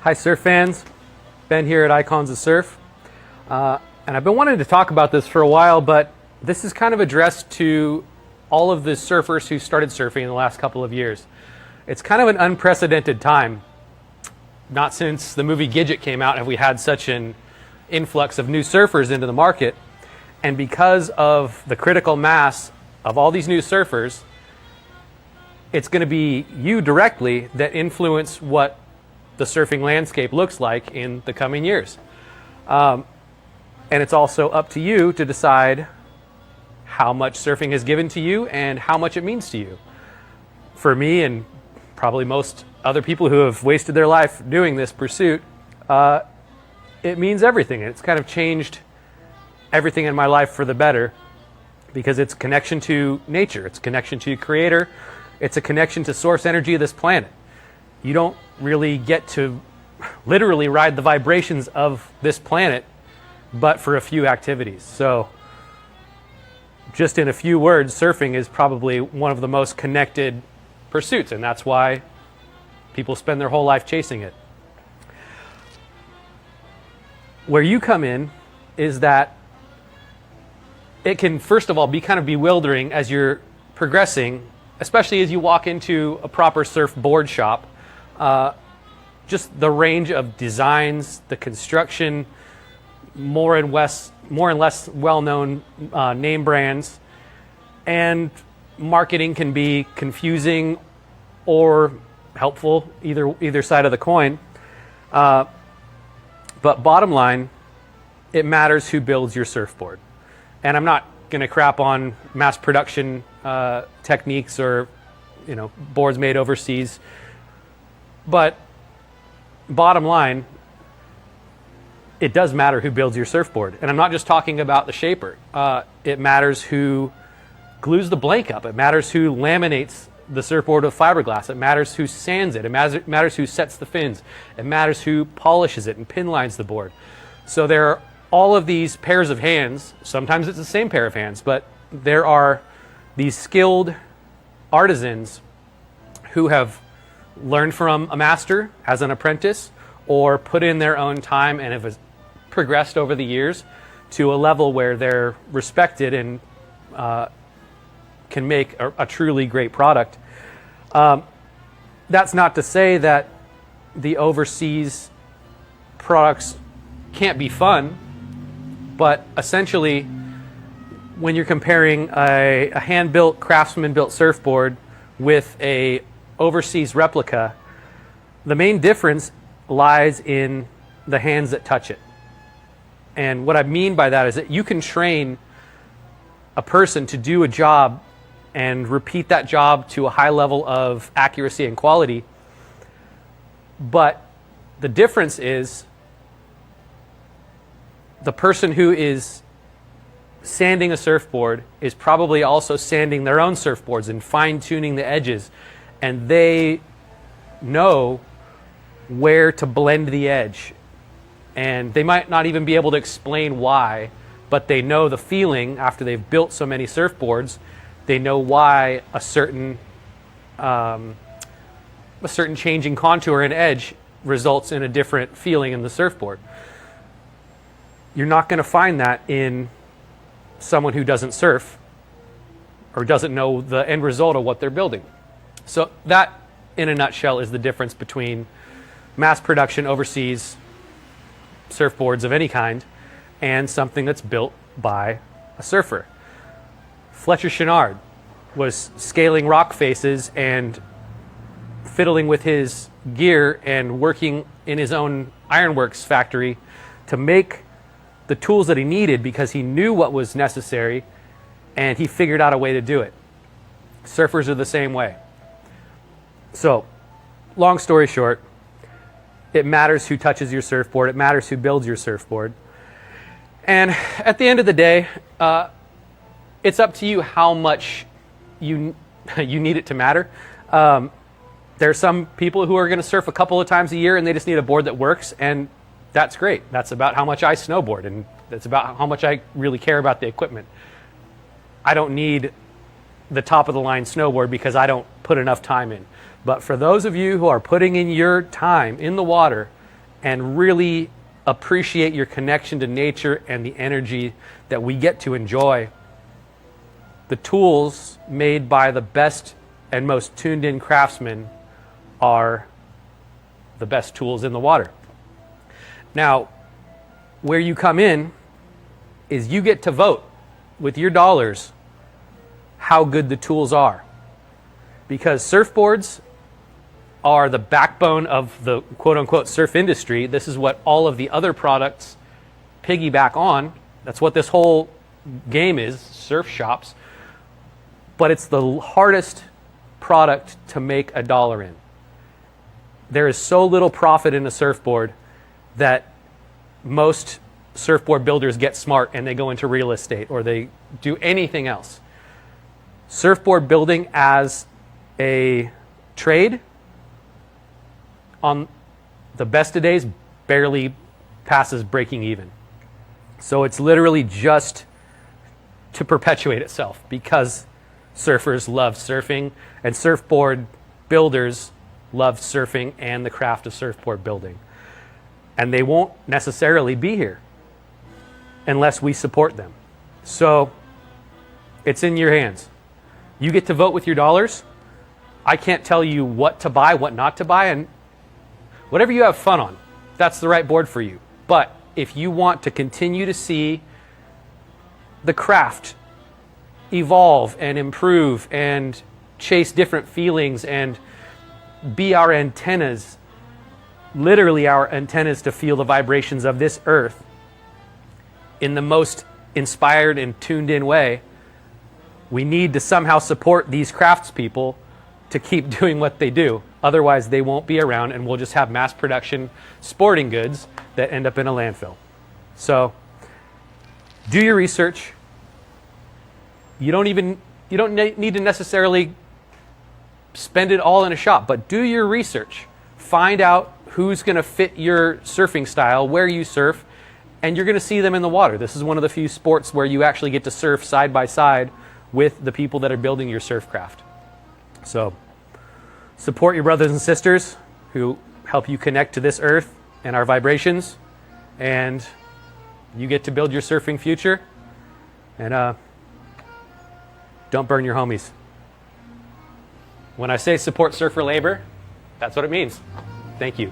Hi surf fans, Ben here at Icons of Surf. And I've been wanting to talk about this for a while, but this is kind of addressed to all of the surfers who started surfing in the last couple of years. It's kind of an unprecedented time. Not since the movie Gidget came out have we had such an influx of new surfers into the market. And because of the critical mass of all these new surfers, it's going to be you directly that influence what the surfing landscape looks like in the coming years. And it's also up to you to decide how much surfing has given to you and how much it means to you. For me, and probably most other people who have wasted their life doing this pursuit, it means everything. It's kind of changed everything in my life for the better, because it's connection to nature, it's connection to creator, it's a connection to source energy of this planet. You don't really get to literally ride the vibrations of this planet but for a few activities. So just in a few words, surfing is probably one of the most connected pursuits, and that's why people spend their whole life chasing it. Where you come in is that it can, first of all, be kind of bewildering as you're progressing, especially as you walk into a proper surfboard shop. Just the range of designs, the construction, more and less well-known name brands, and marketing can be confusing or helpful, either side of the coin. But bottom line, it matters who builds your surfboard. And I'm not going to crap on mass production techniques or boards made overseas. But bottom line, it does matter who builds your surfboard. And I'm not just talking about the shaper. It matters who glues the blank up. It matters who laminates the surfboard with fiberglass. It matters who sands it. It matters who sets the fins. It matters who polishes it and pin lines the board. So there are all of these pairs of hands. Sometimes it's the same pair of hands, but there are these skilled artisans who have learned from a master as an apprentice, or put in their own time and have progressed over the years to a level where they're respected and can make a truly great product. That's not to say that the overseas products can't be fun, but essentially when you're comparing a hand-built, craftsman-built surfboard with a overseas replica, the main difference lies in the hands that touch it. And what I mean by that is that you can train a person to do a job and repeat that job to a high level of accuracy and quality, but the difference is the person who is sanding a surfboard is probably also sanding their own surfboards and fine-tuning the edges, and they know where to blend the edge. And they might not even be able to explain why, but they know the feeling after they've built so many surfboards. They know why a certain changing contour and edge results in a different feeling in the surfboard. You're not going to find that in someone who doesn't surf or doesn't know the end result of what they're building. So that, in a nutshell, is the difference between mass production overseas surfboards of any kind and something that's built by a surfer. Fletcher Chenard was scaling rock faces and fiddling with his gear and working in his own ironworks factory to make the tools that he needed because he knew what was necessary and he figured out a way to do it. Surfers are the same way. So, long story short, it matters who touches your surfboard. It matters who builds your surfboard. And at the end of the day, it's up to you how much you need it to matter. There are some people who are going to surf a couple of times a year and they just need a board that works, and that's great. That's about how much I snowboard, and that's about how much I really care about the equipment. I don't need the top of the line snowboard because I don't put enough time in. But for those of you who are putting in your time in the water and really appreciate your connection to nature and the energy that we get to enjoy. The tools made by the best and most tuned in craftsmen are the best tools in the water. Now, where you come in is you get to vote with your dollars how good the tools are. Because surfboards are the backbone of the quote-unquote surf industry. This is what all of the other products piggyback on. That's what this whole game is, surf shops. But it's the hardest product to make a dollar in. There is so little profit in a surfboard that most surfboard builders get smart and they go into real estate or they do anything else. Surfboard building as a trade on the best of days barely passes breaking even. So it's literally just to perpetuate itself because surfers love surfing and surfboard builders love surfing and the craft of surfboard building. And they won't necessarily be here unless we support them. So it's in your hands. You get to vote with your dollars. I can't tell you what to buy, what not to buy, and whatever you have fun on, that's the right board for you. But if you want to continue to see the craft evolve and improve and chase different feelings and be our antennas, literally our antennas to feel the vibrations of this earth in the most inspired and tuned in way, we need to somehow support these craftspeople to keep doing what they do. Otherwise, they won't be around and we'll just have mass production sporting goods that end up in a landfill. So do your research. You don't need to necessarily spend it all in a shop, but do your research. Find out who's going to fit your surfing style, where you surf, and you're going to see them in the water. This is one of the few sports where you actually get to surf side by side with the people that are building your surf craft. So support your brothers and sisters who help you connect to this earth and our vibrations, and you get to build your surfing future. And don't burn your homies. When I say support surfer labor, that's what it means. Thank you.